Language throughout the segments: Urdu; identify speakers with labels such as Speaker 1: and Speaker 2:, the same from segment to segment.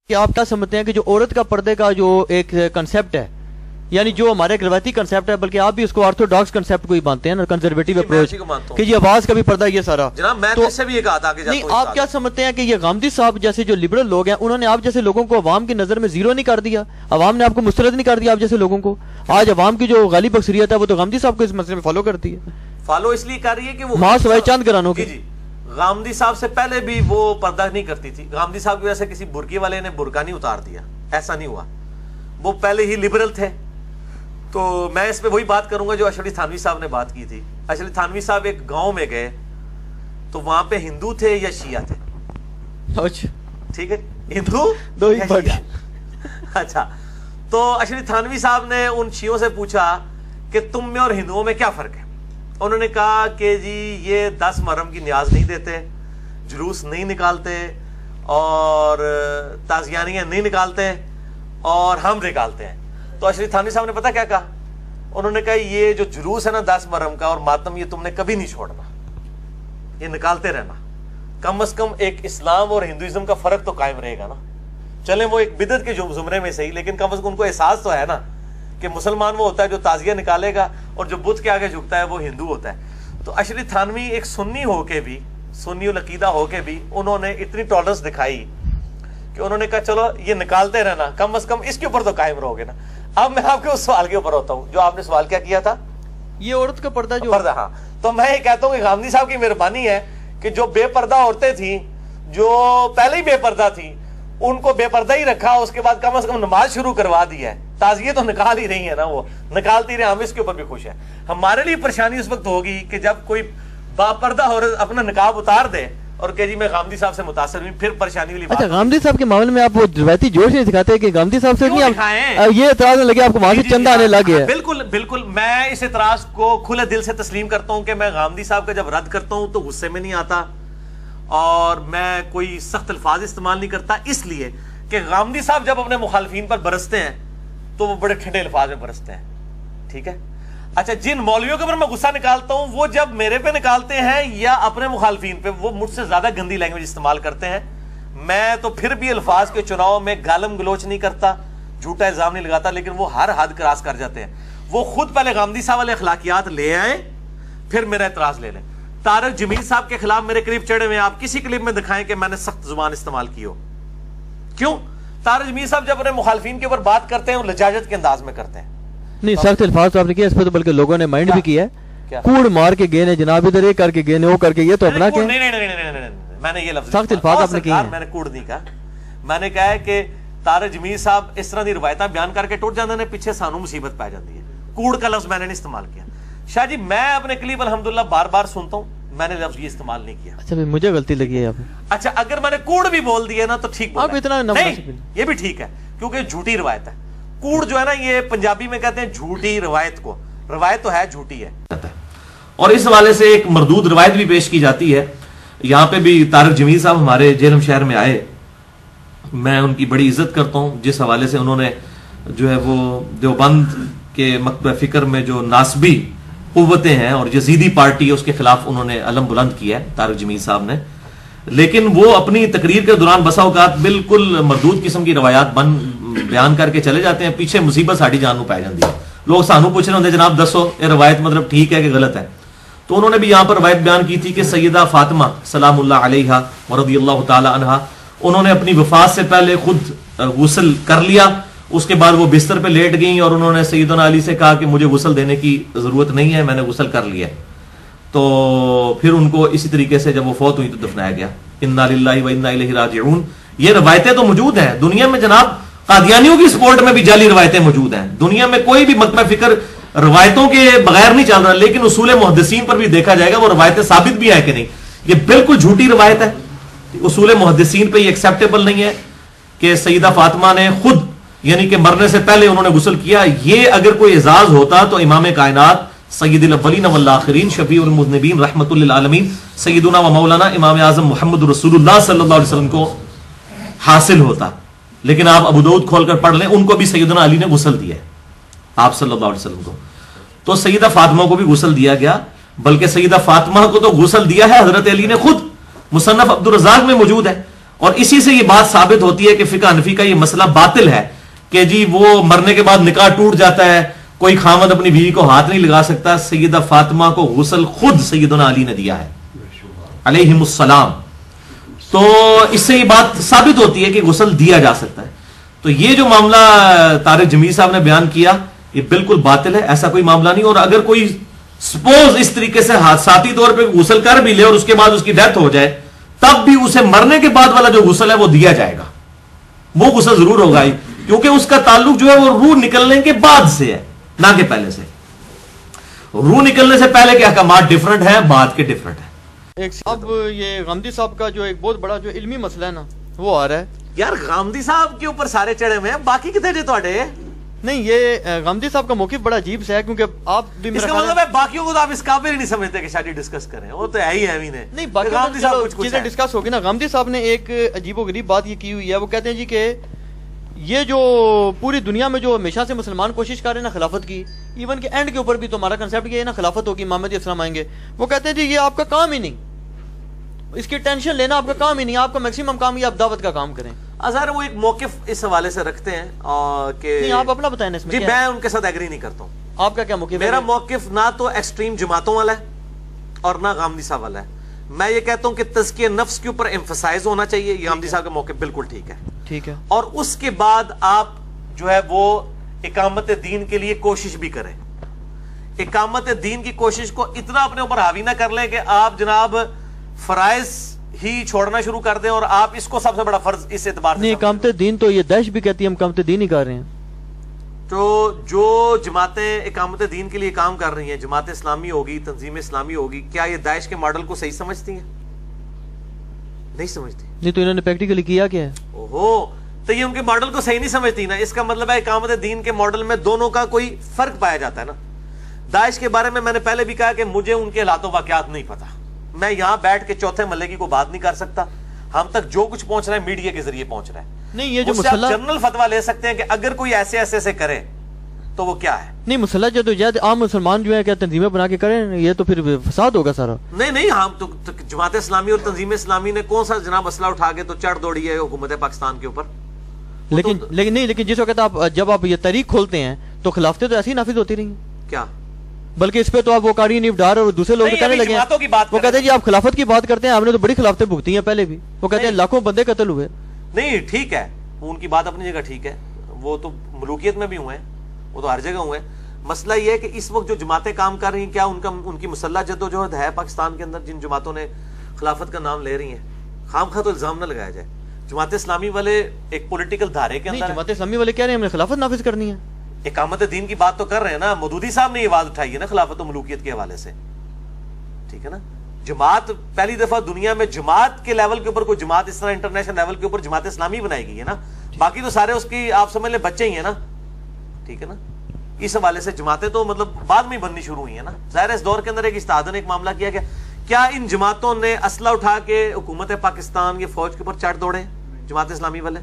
Speaker 1: کہ آپ کیا سمجھتے ہیں کہ جو عورت کا پردے کا جو ایک کنسیپٹ ہے، یعنی جو ہمارے ایک روایتی کنسیپٹ ہے، بلکہ آپ بھی اس کو آرتھوڈاکس کنسیپٹ کو ہی مانتے ہیں نا، کنزرویٹو اپروچ، کہ یہ آواز کا بھی پردہ یہ سارا
Speaker 2: جناب میں تو اس سے بھی ایک آتا
Speaker 1: نہیں، آپ کیا سمجھتے ہیں کہ یہ غامدی صاحب جیسے جو لبرل لوگ ہیں انہوں نے آپ جیسے لوگوں کو عوام کی نظر میں زیرو نہیں کر دیا، عوام نے آپ کو مسترد نہیں کر دیا آپ جیسے لوگوں کو؟ آج عوام کی جو غالب اکثریت ہے وہ تو غامدی صاحب کو اس مسئلے میں فالو کرتی ہے،
Speaker 2: فالو اس لیے کر رہی ہے کہ وہ
Speaker 1: ماں سوائے چاند گرانوں کے۔
Speaker 2: جی غامدی صاحب سے پہلے بھی وہ پردہ نہیں کرتی تھی، غامدی صاحب کی وجہ سے کسی برقی والے نے برقع نہیں اتار دیا، ایسا نہیں ہوا، وہ پہلے ہی لبرل تھے۔ تو میں اس پہ وہی بات کروں گا جو اشرف تھانوی صاحب نے بات کی تھی۔ اشرف تھانوی صاحب ایک گاؤں میں گئے تو وہاں پہ ہندو تھے یا شیعہ تھے؟ ٹھیک ہے، ہندو
Speaker 1: دو ہی پڑھ۔
Speaker 2: اچھا، تو اشرف تھانوی صاحب نے ان شیعوں سے پوچھا کہ تم میں اور ہندوؤں میں کیا فرق ہے؟ انہوں نے کہا کہ جی یہ 10 محرم کی نیاز نہیں دیتے، جلوس نہیں نکالتے، اور تازیانیاں نہیں نکالتے، اور ہم نکالتے ہیں۔ تو اشرف تھانوی صاحب نے پتہ کیا کہا؟ انہوں نے کہا یہ جو جلوس ہے نا 10 محرم کا اور ماتم، یہ تم نے کبھی نہیں چھوڑنا، یہ نکالتے رہنا، کم از کم ایک اسلام اور ہندوازم کا فرق تو قائم رہے گا نا۔ چلیں وہ ایک بدعت کے زمرے میں صحیح، لیکن کم از کم ان کو احساس تو ہے نا کہ مسلمان وہ ہوتا ہے جو تعزیہ نکالے گا، اور جو بت کے آگے جھکتا ہے وہ ہندو ہوتا ہے۔ تو اشرف تھانوی ایک سنی ہو کے بھی، سنی العقیدہ ہو کے بھی انہوں نے اتنی ٹالرنس دکھائی کہ انہوں نے کہا چلو یہ نکالتے رہنا، کم از کم اس کے اوپر تو قائم رہو گے نا۔ اب میں آپ کے اس سوال کے اوپر ہوتا ہوں جو آپ نے سوال کیا کیا تھا،
Speaker 1: یہ عورت کا پردہ جو
Speaker 2: پردہ، ہاں، تو میں یہ کہتا ہوں کہ غامدی صاحب کی مہربانی ہے کہ جو بے پردہ عورتیں تھیں، جو پہلے ہی بے پردہ تھیں، ان کو بے پردہ ہی رکھا، اس کے بعد کم از کم نماز شروع کروا دی ہے، تعزیے تو نکال ہی رہی ہے نا، وہ نکالتی رہے، ہم اس کے اوپر بھی خوش ہیں۔ ہمارے لیے پریشانی اس وقت ہوگی کہ جب کوئی با پردہ عورت اپنا نقاب اتار دے اور کہ جی میں غامدی صاحب سے متاثر ہوئی، پھر پریشانی والی بات۔
Speaker 1: اچھا، غامدی صاحب کے معاملے میں آپ وہ روایتی جوش نہیں دکھاتے کہ غامدی صاحب سے نہیں یہ اعتراض لگے آپ کو وہاں سے چندہ آنے لگے؟
Speaker 2: بالکل بالکل، میں اس اعتراض کو کھلے دل سے تسلیم کرتا ہوں کہ میں غامدی صاحب کا جب رد کرتا ہوں تو غصے میں نہیں آتا، اور میں کوئی سخت الفاظ استعمال نہیں کرتا، اس لیے کہ غامدی صاحب جب اپنے مخالفین پر برستے ہیں تو وہ بڑے ٹھنڈے الفاظ میں برستے ہیں، ٹھیک ہے۔ اچھا، جن مولویوں کے اوپر میں غصہ نکالتا ہوں وہ جب میرے پہ نکالتے ہیں یا اپنے مخالفین پہ، وہ مجھ سے زیادہ گندی لینگویج استعمال کرتے ہیں۔ میں تو پھر بھی الفاظ کے چناؤ میں گالم گلوچ نہیں کرتا، جھوٹا الزام نہیں لگاتا، لیکن وہ ہر حد کراس کر جاتے ہیں۔ وہ خود پہلے غامدی صاحب والے اخلاقیات لے آئیں، پھر میرا اعتراض لے لیں۔ طارق جمیل صاحب کے خلاف میرے کلپ چڑھے ہوئے، آپ کسی کلپ میں دکھائیں کہ میں نے سخت زبان استعمال کی ہو؟ کیوں؟ طارق جمیل صاحب جب اپنے مخالفین کے اوپر بات کرتے ہیں وہ لجاجت کے انداز میں کرتے ہیں۔
Speaker 1: نہیں، سخت الفاظ تو آپ نے کیا، اس پہ تو بلکہ لوگوں نے مائنڈ بھی کیا ہے، کوڑ مار کے گئے نے جناب، ادھر یہ کر کے گئے نے وہ کر کے، یہ تو اپنا کیا؟
Speaker 2: نہیں، میں نے یہ لفظ
Speaker 1: سخت الفاظ آپ نے کیا،
Speaker 2: میں نے کوڑ نہیں کہا، میں نے کہا ہے کہ طارق جمیل صاحب اس طرح دی روایتاں بیان کر کے ٹوٹ جاندے نے، پیچھے سانو مصیبت پہ جاندی ہے۔ کوڑ کا لفظ میں نے نہیں استعمال کیا۔ شاہ جی میں اپنے کلپ الحمدللہ بار بار سنتا ہوں، میں نے لفظ یہ استعمال نہیں کیا۔
Speaker 1: اچھا مجھے غلطی لگی ہے آپ۔
Speaker 2: اچھا، اگر میں نے کوڑ بھی بول دیا نا تو ٹھیک بولا،
Speaker 1: آپ اتنا
Speaker 2: نہیں یہ بھی ٹھیک ہے، کیونکہ جھوٹی روایت ہے۔ کوڑ جو ہے نا یہ پنجابی میں کہتے ہیں جھوٹی روایت کو، روایت تو ہے جھوٹی ہے۔
Speaker 3: اور اس حوالے سے ایک مردود روایت بھی پیش کی جاتی ہے۔ یہاں پہ بھی طارق جمیل صاحب ہمارے جہلم شہر میں آئے، میں ان کی بڑی عزت کرتا ہوں، جس حوالے سے انہوں نے جو ہے وہ دیوبند کے مکتبہ فکر میں جو ناسبی قوتیں ہیں اور یزیدی پارٹی ہے اس کے خلاف انہوں نے علم بلند کیا ہے طارق جمیل صاحب نے، لیکن وہ اپنی تقریر کے دوران بسا اوقات بالکل مردود قسم کی روایات بیان کر کے چلے جاتے ہیں، پیچھے مصیبت ساڑی جان نو پائی جاندی ہے۔ لوگ سانو پوچھ رہے ہوندے جناب دسو یہ روایت مطلب ٹھیک ہے کہ غلط ہے؟ تو انہوں نے بھی یہاں پر روایت بیان کی تھی کہ سیدہ فاطمہ سلام اللہ علیہا ورضی اللہ تعالی عنہا، انہوں نے اپنی وفات سے پہلے خود غسل کر لیا، اس کے بعد وہ بستر پہ لیٹ گئیں اور انہوں نے سیدنا علی سے کہا کہ مجھے غسل دینے کی ضرورت نہیں ہے، میں نے غسل کر لیا۔ تو پھر ان کو اسی طریقے سے جب وہ فوت ہوئی تو دفنایا گیا۔ انا للہ و انا الیہ راجعون۔ یہ روایتیں تو موجود ہیں دنیا میں جناب، قادیانیوں کی سپورٹ میں بھی جعلی روایتیں موجود ہیں دنیا میں، کوئی بھی مکتبہ فکر روایتوں کے بغیر نہیں چل رہا، لیکن اصول محدثین پر بھی دیکھا جائے گا وہ روایتیں ثابت بھی ہیں کہ نہیں، یہ بالکل جھوٹی روایت ہے، اصول محدثین پہ یہ ایکسیپٹیبل نہیں ہے کہ سیدہ فاطمہ نے خود یعنی کہ مرنے سے پہلے انہوں نے غسل کیا۔ یہ اگر کوئی اعزاز ہوتا تو امام کائنات سید الاولین والآخرین شفیع المذنبین رحمت للعالمین سیدنا و مولانا امام اعظم محمد رسول اللہ صلی اللہ علیہ وسلم کو حاصل ہوتا، لیکن آپ ابو داؤد کھول کر پڑھ لیں، ان کو بھی سیدنا علی نے غسل دیا ہے آپ صلی اللہ علیہ وسلم کو، تو سیدہ فاطمہ کو بھی غسل دیا گیا، بلکہ سیدہ فاطمہ کو تو غسل دیا ہے حضرت علی نے خود، مصنف عبد الرزاق میں موجود ہے۔ اور اسی سے یہ بات ثابت ہوتی ہے کہ فقہ حنفی کا یہ مسئلہ باطل ہے کہ جی وہ مرنے کے بعد نکاح ٹوٹ جاتا ہے، کوئی خاوند اپنی بیوی کو ہاتھ نہیں لگا سکتا. سیدہ فاطمہ کو غسل خود سیدنا علی نے دیا ہے علیہم السلام. تو اس سے یہ بات ثابت ہوتی ہے کہ غسل دیا جا سکتا ہے. تو یہ جو معاملہ طارق جمیل صاحب نے بیان کیا یہ بالکل باطل ہے، ایسا کوئی معاملہ نہیں. اور اگر کوئی سپوز اس طریقے سے حادثاتی طور پہ غسل کر بھی لے اور اس کے بعد اس کی ڈیتھ ہو جائے، تب بھی اسے مرنے کے بعد والا جو غسل ہے وہ دیا جائے گا، وہ غسل ضرور ہوگا ہی، کیونکہ اس کا تعلق جو ہے وہ روح نکلنے کے بعد سے ہے نہ کہ پہلے سے. روح نکلنے سے پہلے کے احکامات ڈیفرنٹ ہیں، بعد کے ڈیفرنٹ ہیں.
Speaker 1: اب یہ غامدی صاحب کا جو ایک بہت بڑا جو علمی مسئلہ ہے نا وہ آ رہا ہے.
Speaker 2: یار غامدی صاحب کے اوپر سارے چڑھے ہوئے ہیں، باقی کتنے جے تھوڑے؟
Speaker 1: نہیں، یہ غامدی صاحب کا موقف بڑا عجیب سے ہے، کیونکہ آپ بھی
Speaker 2: اس کا مطلب ہے باقیوں کو تو آپ اس قابل ہی نہیں سمجھتے کہ شادی ڈسکس کریں. وہ تو ہے ہی ہے
Speaker 1: نہیں، باقی چیزیں ڈسکس ہوگی نا. غامدی صاحب نے ایک عجیب و غریب بات یہ کی ہوئی ہے. وہ کہتے ہیں جی کہ یہ جو پوری دنیا میں جو ہمیشہ سے مسلمان کوشش کر رہے ہیں نا خلافت کی، ایون کہ اینڈ کے اوپر بھی تو ہمارا کنسیپٹ یہ ہے نا خلافت ہوگی، محمد اسلام آئیں گے. وہ کہتے ہیں جی یہ آپ کا کام ہی نہیں، اس کی ٹینشن لینا آپ کا کام ہی نہیں، آپ کا میکسیمم کام یہ آپ دعوت کا کام کریں.
Speaker 2: اظہر وہ ایک موقف اس حوالے سے رکھتے ہیں کہ
Speaker 1: نہیں، آپ اپنا بتائیں اس میں.
Speaker 2: جی میں ان کے ساتھ ایگری نہیں کرتا ہوں.
Speaker 1: آپ کا کیا موقف ہے؟
Speaker 2: میرا موقف نہ تو ایکسٹریم جماعتوں والا ہے اور نہ غامدی صاحب والا ہے. میں یہ کہتا ہوں کہ تزکیہ نفس کے اوپر ایمفسائز ہونا چاہیے. یہ غامدی صاحب کا موقف بالکل ٹھیک ہے.
Speaker 1: ٹھیک ہے.
Speaker 2: اور اس کے بعد آپ جو ہے وہ اقامت دین کے لیے کوشش بھی کریں. اقامت دین کی کوشش کو اتنا اپنے اوپر حاوی نہ کر لیں کہ آپ جناب فرائض ہی چھوڑنا شروع کر دیں اور آپ اس کو سب سے بڑا فرض اس اعتبار سے
Speaker 1: نہیں. اقامت دین تو یہ داعش بھی کہتی ہے ہم اقامت دین ہی کر رہے ہیں.
Speaker 2: تو جو جماعتیں اقامت دین کے لیے کام کر رہی ہیں، جماعت اسلامی ہوگی، تنظیم اسلامی ہوگی، کیا یہ داعش کے ماڈل کو صحیح سمجھتی ہیں؟ نہیں سمجھتی.
Speaker 1: نہیں تو انہوں نے پریکٹیکلی کیا کیا ہے؟
Speaker 2: اوہو، تو یہ ان کے ماڈل کو صحیح نہیں سمجھتی نا. اس کا مطلب ہے اقامت دین کے ماڈل میں دونوں کا کوئی فرق پایا جاتا ہے نا. داعش کے بارے میں نے پہلے بھی کہا کہ مجھے ان کے حالات و واقعات نہیں پتا. میں یہاں بیٹھ کے چوتھے محلے کی کوئی بات نہیں کر سکتا. ہم تک جو کچھ پہنچ رہا ہے میڈیا کے ذریعے پہنچ رہا ہے.
Speaker 1: نہیں، یہ جو
Speaker 2: اس سے آپ
Speaker 1: مسئلہ
Speaker 2: جنرل فتویٰ لے سکتے ہیں کہ اگر کوئی ایسے ایسے سے کرے تو وہ کیا ہے.
Speaker 1: نہیں، مسئلہ جدوجہد عام مسلمان جو ہے کیا تنظیمیں بنا کے کریں، یہ تو پھر فساد ہوگا سارا.
Speaker 2: نہیں، ہم تو جماعت اسلامی اور تنظیم اسلامی نے کون سا جناب اسلحہ اٹھا کے تو چڑھ دوڑی ہے حکومت پاکستان کے اوپر. لیکن جس وقت آپ جب آپ یہ تحریک کھولتے ہیں تو خلافتیں تو ایسی ہی نافذ ہوتی رہی ہیں. کیا؟
Speaker 1: بلکہ اس پہ تو آپ وہ قاری نیف ڈار اور دوسرے لوگ کہنے لگے ہیں. وہ کہتے ہیں جی آپ خلافت کی بات کرتے ہیں، آپ نے تو بڑی خلافتیں بھگتی ہیں پہلے بھی. وہ کہتے ہیں لاکھوں بندے قتل ہوئے.
Speaker 2: نہیں ٹھیک ہے، ان کی بات اپنی جگہ ٹھیک ہے، وہ تو ملوکیت میں بھی ہوئے ہیں، وہ تو ہر جگہ ہوئے ہیں. مسئلہ یہ ہے کہ اس وقت جو جماعتیں کام کر رہی ہیں، کیا ان کی مسلح جدوجہد ہے پاکستان کے اندر؟ جن جماعتوں نے خلافت کا نام لے رہی ہیں، خام خواہ تو الزام نہ لگایا جائے. جماعت اسلامی والے ایک پولیٹیکل دھارے کے اندر،
Speaker 1: جماعت اسلامی والے کہہ رہے ہیں ہم نے خلافت نافذ کرنی ہے.
Speaker 2: اقامت دین کی بات تو کر رہے ہیں نا. مودودی صاحب نے یہ آواز اٹھائی ہے نا خلافت و ملوکیت کے حوالے سے. ٹھیک ہے نا. جماعت پہلی دفعہ دنیا میں جماعت کے لیول کے اوپر کوئی جماعت اس طرح انٹرنیشنل لیول کے اوپر جماعت اسلامی بنائی گئی ہے نا. باقی تو سارے اس کی آپ سمجھ لیں بچے ہی ہیں نا. ٹھیک ہے نا. اس حوالے سے جماعتیں تو مطلب بعد میں بننی شروع ہوئی ہیں نا. ظاہر اس دور کے اندر ایک اجتہاد نے ایک معاملہ کیا کہ کیا ان جماعتوں نے اسلحہ اٹھا کے حکومت پاکستان یہ فوج کے اوپر چڑھ دوڑے جماعت اسلامی والے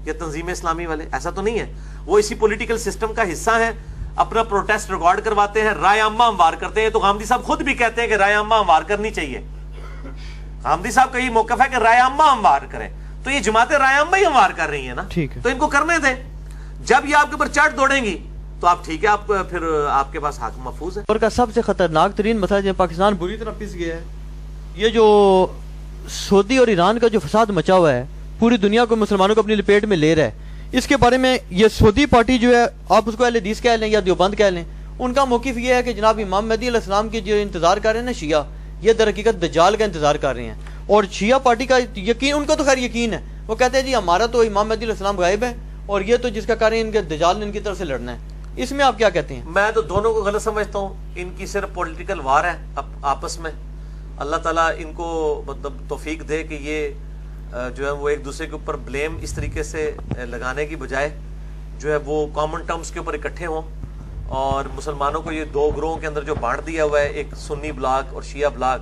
Speaker 2: یا تنظیم اسلامی والے؟ ایسا تو نہیں ہے. وہ اسی پولیٹیکل سسٹم کا حصہ ہیں، اپنا پروٹیسٹ ریکارڈ کرواتے ہیں، رائے عامہ ہموار کرتے ہیں. تو غامدی صاحب خود بھی کہتے ہیں کہ رائے عامہ ہموار کرنی چاہیے. غامدی صاحب کا یہ موقف ہے کہ رائے عامہ ہموار کریں. تو یہ جماعتیں رائے عامہ ہی ہموار کر رہی ہیں نا. تو ان کو کرنے دیں. جب یہ آپ کے اوپر چڑھ دوڑیں گی تو آپ ٹھیک ہے، آپ پھر آپ کے پاس حق محفوظ ہے.
Speaker 1: اور کا سب سے خطرناک ترین مسئلہ جب پاکستان بری طرح پس گیا ہے، یہ جو سعودی اور ایران کا جو فساد مچا ہوا ہے، پوری دنیا کو مسلمانوں کو اپنی لپیٹ میں لے رہا ہے. اس کے بارے میں یہ سعودی پارٹی جو ہے، آپ اس کو اہل حدیث کہہ لیں یا دیوبند کہہ لیں، ان کا موقف یہ ہے کہ جناب امام مہدی علیہ السلام کی جو انتظار کر رہے ہیں نا شیعہ، یہ در حقیقت دجال کا انتظار کر رہے ہیں. اور شیعہ پارٹی کا یقین، ان کو تو خیر یقین ہے، وہ کہتے ہیں جی ہمارا تو امام مہدی علیہ السلام غائب ہے اور یہ تو جس کا کر رہے ہیں ان کے دجال نے ان کی طرف سے لڑنا ہے. اس میں آپ کیا کہتے ہیں؟
Speaker 2: میں تو دونوں کو غلط سمجھتا ہوں. ان کی صرف پولیٹیکل وار ہے آپس میں. اللہ تعالیٰ ان کو مطلب توفیق دے کہ یہ جو ہے وہ ایک دوسرے کے اوپر بلیم اس طریقے سے لگانے کی بجائے جو ہے وہ کامن ٹرمز کے اوپر اکٹھے ہوں اور مسلمانوں کو یہ دو گروہوں کے اندر جو بانٹ دیا ہوا ہے، ایک سنی بلاک اور شیعہ بلاک،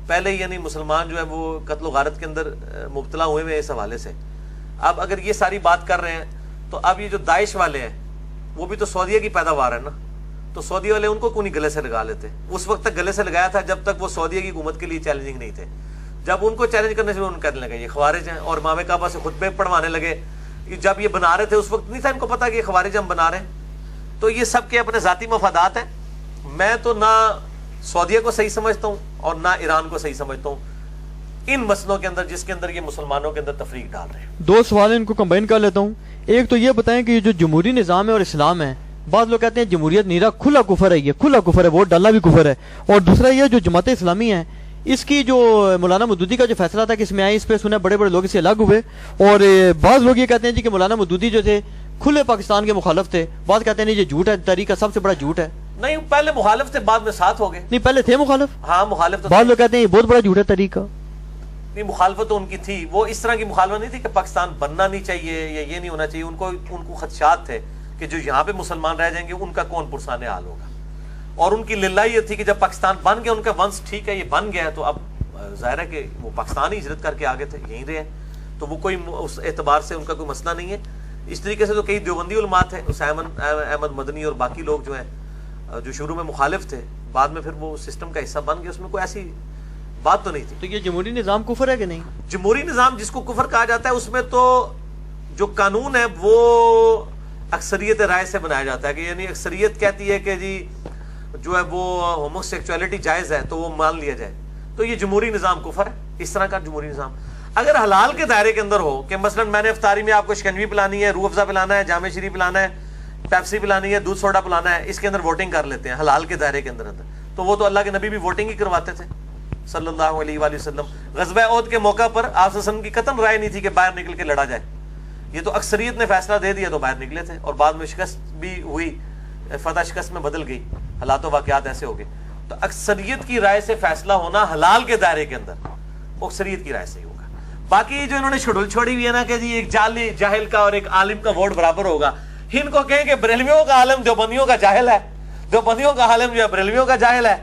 Speaker 2: پہلے یعنی مسلمان جو ہے وہ قتل و غارت کے اندر مبتلا ہوئے ہوئے اس حوالے سے. اب اگر یہ ساری بات کر رہے ہیں تو اب یہ جو داعش والے ہیں وہ بھی تو سعودیہ کی پیداوار ہے نا. تو سعودی والے ان کو کیوں نہیں گلے سے لگا لیتے؟ اس وقت تک گلے سے لگایا تھا جب تک وہ سعودیہ کی حکومت کے لیے چیلنجنگ نہیں تھے. جب ان کو چیلنج کرنے سے ان کرنے لگے یہ خوارج ہیں، اور امام کعبہ سے خطبے پڑھوانے لگے. جب یہ بنا رہے تھے اس وقت نہیں تھا ان کو پتا کہ یہ خوارج ہم بنا رہے ہیں. تو یہ سب کے اپنے ذاتی مفادات ہیں. میں تو نہ سعودیہ کو صحیح سمجھتا ہوں اور نہ ایران کو صحیح سمجھتا ہوں ان مسئلوں کے اندر جس کے اندر یہ مسلمانوں کے اندر تفریق ڈال رہے ہیں.
Speaker 1: 2 سوال ان کو کمبائن کر لیتا ہوں. ایک تو یہ بتائیں کہ یہ جو جمہوری نظام ہے اور اسلام ہے، بعض لوگ کہتے ہیں جمہوریت نیرا کھلا کفر ہے، یہ کھلا کفر ہے، ووٹ ڈالنا بھی کفر ہے. اور دوسرا یہ جو جماعت اسلامی ہے، اس کی جو مولانا مودودی کا جو فیصلہ تھا کہ اس میں آئے، اس پہ سنے بڑے بڑے لوگ اس سے الگ ہوئے. اور بعض لوگ یہ کہتے ہیں جی کہ مولانا مودودی جو تھے کھلے پاکستان کے مخالف تھے. بعض کہتے ہیں نہیں یہ جھوٹ ہے، تحریک کا سب سے بڑا جھوٹ ہے.
Speaker 2: نہیں پہلے مخالف تھے، بعد میں ساتھ ہو گئے.
Speaker 1: نہیں پہلے تھے مخالف.
Speaker 2: ہاں مخالف تو
Speaker 1: بعض لوگ کہتے ہیں یہ بہت بڑا جھوٹ ہے تحریک کا.
Speaker 2: نہیں مخالفت تو ان کی تھی، وہ اس طرح کی مخالفت نہیں تھی کہ پاکستان بننا نہیں چاہیے یا یہ نہیں ہونا چاہیے. ان کو خدشات تھے کہ جو یہاں پہ مسلمان رہ جائیں گے ان کا کون پرسان حال ہوگا. اور ان کی للہ یہ تھی کہ جب پاکستان بن گیا، ان کا ونس ٹھیک ہے یہ بن گیا ہے، تو اب ظاہر ہے کہ وہ پاکستان ہی ہجرت کر کے آگے تھے، یہیں رہے ہیں. تو وہ کوئی اس اعتبار سے ان کا کوئی مسئلہ نہیں ہے. اس طریقے سے تو کئی دیوبندی علماء تھے، حسین احمد مدنی اور باقی لوگ جو ہیں جو شروع میں مخالف تھے، بعد میں پھر وہ سسٹم کا حصہ بن گئے. اس میں کوئی ایسی بات تو نہیں تھی.
Speaker 1: تو یہ جمہوری نظام کفر ہے کہ نہیں؟
Speaker 2: جمہوری نظام جس کو کفر کہا جاتا ہے اس میں تو جو قانون ہے وہ اکثریت رائے سے بنایا جاتا ہے، کہ یعنی اکثریت کہتی ہے کہ جی جو ہے وہ ہومو سیکچولیٹی جائز ہے تو وہ مان لیا جائے. تو یہ جمہوری نظام کفر ہے. اس طرح کا جمہوری نظام اگر حلال کے دائرے کے اندر ہو کہ مثلا میں نے افطاری میں آپ کو شکنجی پلانی ہے، روح افزا پلانا ہے، جامع شریف پلانا ہے، پیپسی پلانی ہے، دودھ سوڈا پلانا ہے، اس کے اندر ووٹنگ کر لیتے ہیں حلال کے دائرے کے اندر. تو وہ تو اللہ کے نبی بھی ووٹنگ ہی کرواتے تھے صلی اللہ علیہ وآلہ وسلم. غزوہ احد کے موقع پر آپ صلی اللہ علیہ وسلم کی قطعاً رائے نہیں تھی کہ باہر نکل کے لڑا جائے. یہ تو اکثریت نے فیصلہ دے دیا تو باہر نکلے تھے، اور بعد میں شکست بھی ہوئی، فتح شکست میں بدل گئی، حالات و واقعات ایسے ہو گئے. تو اکثریت کی رائے سے فیصلہ ہونا حلال کے دائرے کے اندر وہ اکثریت کی رائے سے ہی ہوگا. باقی جو انہوں نے شڈول چھوڑی ہوئی ہے نا کہ جی ایک جاہل کا اور ایک عالم کا ووٹ برابر ہوگا، ان کو کہیں کہ بریلویوں کا عالم دیوبندیوں کا جاہل ہے، دیوبندیوں کا عالم جو ہے بریلویوں کا جاہل ہے،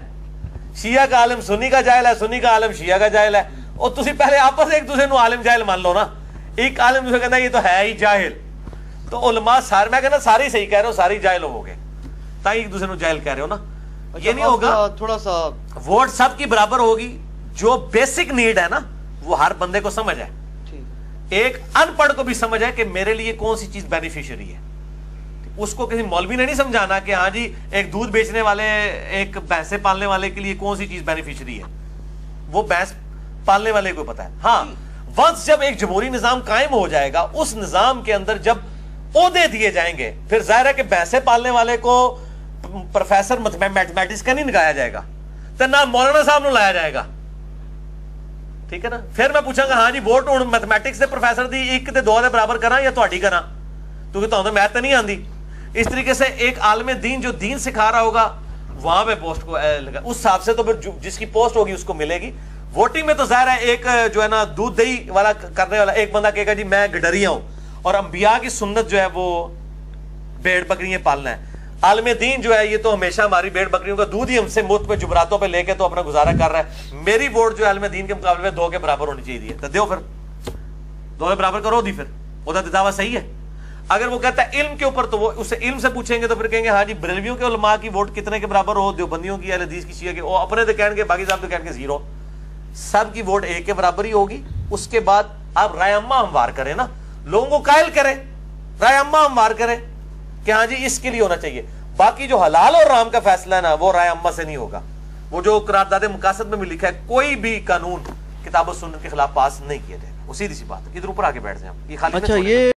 Speaker 2: شیعہ کا عالم سنی کا جاہل ہے، سنی کا عالم شیعہ کا جاہل ہے. اور تسی پہلے آپس ایک دوسرے نو عالم جاہل مان لو نا. ایک عالم دوسرے کہتا ہے یہ تو ہے ہی جاہل. تو علماء سارے میں کہنا ساری صحیح کہہ رہے ہو، ساری جاہل ہو گئے تاکہ ایک دوسرے نو جاہل کہہ رہے ہو نا. یہ نہیں ہوگا.
Speaker 1: تھوڑا سا
Speaker 2: ووٹ سب کی برابر ہوگی. جو بیسک نیڈ ہے نا وہ ہر بندے کو سمجھ ہے. ایک ان پڑھ کو بھی سمجھ ہے کہ میرے لیے کون سی چیز بینیفیشری ہے. اس کو کسی مولوی نے نہیں سمجھانا کہ ہاں جی ایک دودھ بیچنے والے ایک بھینسیں پالنے والے کے لیے کون سی چیز بینیفیشری ہے، وہ بھینس پالنے والے کو پتا ہے. ہاں ونس جب ایک جمہوری نظام قائم ہو جائے گا، اس نظام کے اندر جب عہدے دیے جائیں گے، پھر ظاہر ہے کہ بھینسیں پالنے والے کو پروفیسر میتھمیٹکس کا نہیں نکایا جائے گا، تو نہ مولانا صاحب نو لایا جائے گا. ٹھیک ہے نا. پھر میں پوچھا گا ہاں جی ووٹ ہوں میتھمیٹکس دے پروفیسر دی 1 تے 2 دے برابر کرا یا تہاڈی کرا، کیونکہ تہاڈے میتھ تے نہیں آندی. اس طریقے سے ایک عالم دین جو دین سکھا رہا ہوگا وہاں پہ پوسٹ کو لگا، اس حساب سے تو پھر جس کی پوسٹ ہوگی اس کو ملے گی. ووٹنگ میں تو ظاہر ہے ایک جو ہے نا دودھ دہی والا کرنے والا ایک بندہ کہے گا جی میں گڈریا ہوں، اور انبیاء کی سنت جو ہے وہ بھیڑ بکریاں پالنا ہے. عالم دین جو ہے یہ تو ہمیشہ ہماری بھیڑ بکریوں کا دودھ ہی ہم سے مفت پہ جبراتوں پہ لے کے تو اپنا گزارا کر رہا ہے. میری ووٹ جو ہے عالم دین کے مقابلے میں 2 کے برابر ہونی چاہیے. تو دیو پھر 2 کے برابر کرو دی، پھر وہ دعویٰ صحیح ہے. اگر وہ کہتا ہے علم کے اوپر تو وہ اسے علم سے پوچھیں گے تو پھر کہیں گے ہاں جی بریلویوں کے علماء کی ووٹ کتنے کے برابر ہو، دیوبندیوں کی، اہل حدیث کی، شیعہ کے، وہ اپنے تو کہیں گے، باقی صاحب تو کہیں گے 0. سب کی ووٹ 1 کے برابر ہی ہوگی. اس کے بعد آپ رائے عامہ ہموار کریں نا، لوگوں کو قائل کریں، رائے عامہ ہموار کریں کہ ہاں جی اس کے لیے ہونا چاہیے. باقی جو حلال اور حرام کا فیصلہ ہے نا وہ رائے عامہ سے نہیں ہوگا. وہ جو قرارداد مقاصد میں بھی لکھا ہے کوئی بھی قانون کتاب و سنت کے خلاف پاس نہیں کیا جائے گا. وہ سیدھی سی بات ہے. ادھر اوپر آگے بیٹھ جائیں آپ. یہ خالی
Speaker 1: اچھا یہ